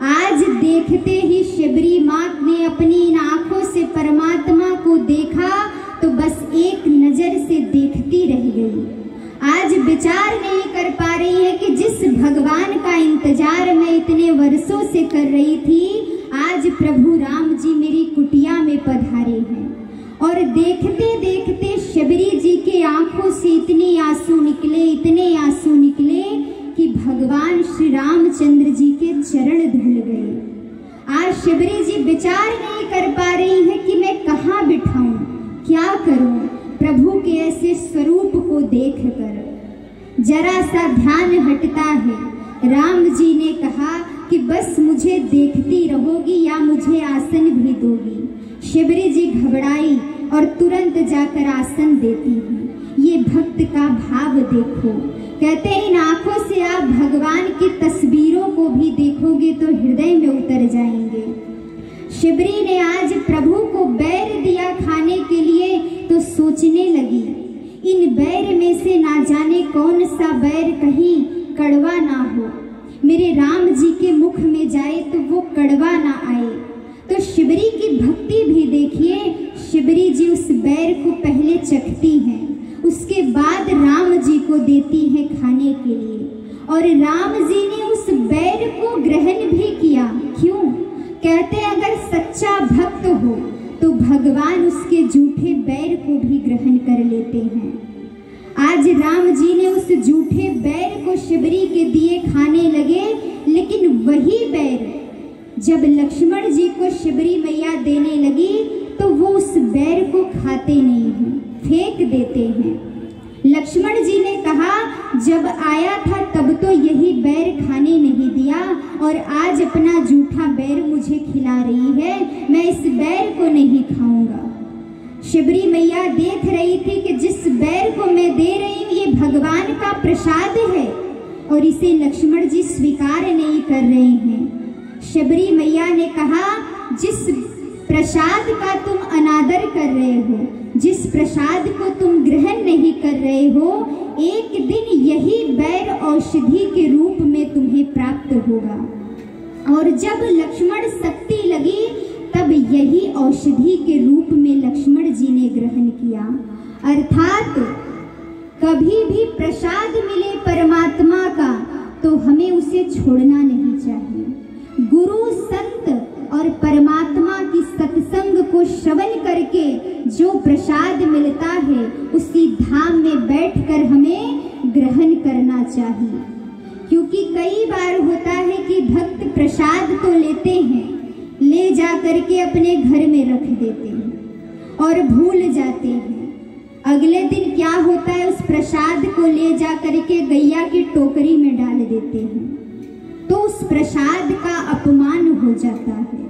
आज देखते ही शबरी माँ ने अपनी इन आंखों से परमात्मा को देखा तो बस एक नजर से देखती रह गई। आज विचार नहीं कर पा रही है कि जिस भगवान का इंतजार मैं इतने वर्षों से कर रही थी, आज प्रभु राम जी मेरी कुटिया में पधारे हैं। और देखते देखते शबरी जी के आंखों से इतने आंसू निकले कि भगवान श्री रामचंद्र जी के चरण धुल गए। आज शबरी जी विचार नहीं कर पा रही है कि मैं कहाँ बिठाऊं, क्या करूं प्रभु के ऐसे स्वरूप को देखकर। जरा सा ध्यान हटता है। राम जी ने कहा कि बस मुझे देखती रहोगी या मुझे आसन भी दोगी। शबरी जी घबराई और तुरंत जाकर आसन देती है। ये भक्त का भाव देखो। कहते हैं इन आंखों से आप भगवान की तस्वीरों को भी देखोगे तो हृदय में उतर जाएंगे। शबरी ने आज प्रभु को बैर दिया खाने के लिए तो सोचने लगी, इन बैर में से ना जाने कौन सा बैर कहीं कड़वा ना हो, मेरे राम जी के मुख में जाए तो वो कड़वा ना आए। तो शबरी की भक्ति भी देखिए। शबरी जी उस बैर को पहले चखती हैं, उसके बाद राम जी को देती हैं खाने के लिए। और राम जी ने उस बैर को ग्रहण भी किया। क्यों? कहते अगर सच्चा भक्त हो तो भगवान उसके झूठे बैर को भी ग्रहण कर लेते हैं। आज राम जी ने उस झूठे बैर को शबरी के दिए खाने लगे, लेकिन वही बैर जब लक्ष्मण जी को शबरी मैया देने लगी तो वो उस बैर को खाते नहीं हैं, फेंक देते हैं। लक्ष्मण जी ने कहा जब आया था तब तो यही बैर खाने नहीं दिया और आज अपना झूठा बैर मुझे खिला रही है, मैं इस बैर को नहीं खाऊंगा। शबरी मैया देख रही थी कि जिस बैर को मैं दे रही हूँ ये भगवान का प्रसाद है और इसे लक्ष्मण जी स्वीकार नहीं कर रहे हैं। शबरी मैया ने कहा जिस प्रसाद का तुम अनादर कर रहे हो, जिस प्रसाद को तुम ग्रहण नहीं कर रहे हो, एक दिन यही बैर औषधि के रूप में तुम्हें प्राप्त होगा। और जब लक्ष्मण शक्ति लगी तब यही औषधि के रूप में लक्ष्मण जी ने ग्रहण किया। अर्थात कभी भी प्रसाद मिले परमात्मा का तो हमें उसे छोड़ना नहीं चाहिए। गुरु संत और परमात्मा की सत्संग को श्रवण करके जो प्रसाद मिलता है उसी धाम में बैठकर हमें ग्रहण करना चाहिए। क्योंकि कई बार होता है कि भक्त प्रसाद तो लेते हैं, ले जा करके अपने घर में रख देते हैं और भूल जाते हैं। अगले दिन क्या होता है, उस प्रसाद को ले जा करके गैया की टोकरी में डाल देते हैं, तो उस प्रसाद का अपमान हो जाता है।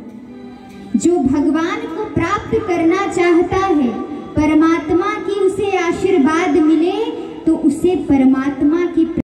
जो भगवान को प्राप्त करना चाहता है, परमात्मा की उसे आशीर्वाद मिले तो उसे परमात्मा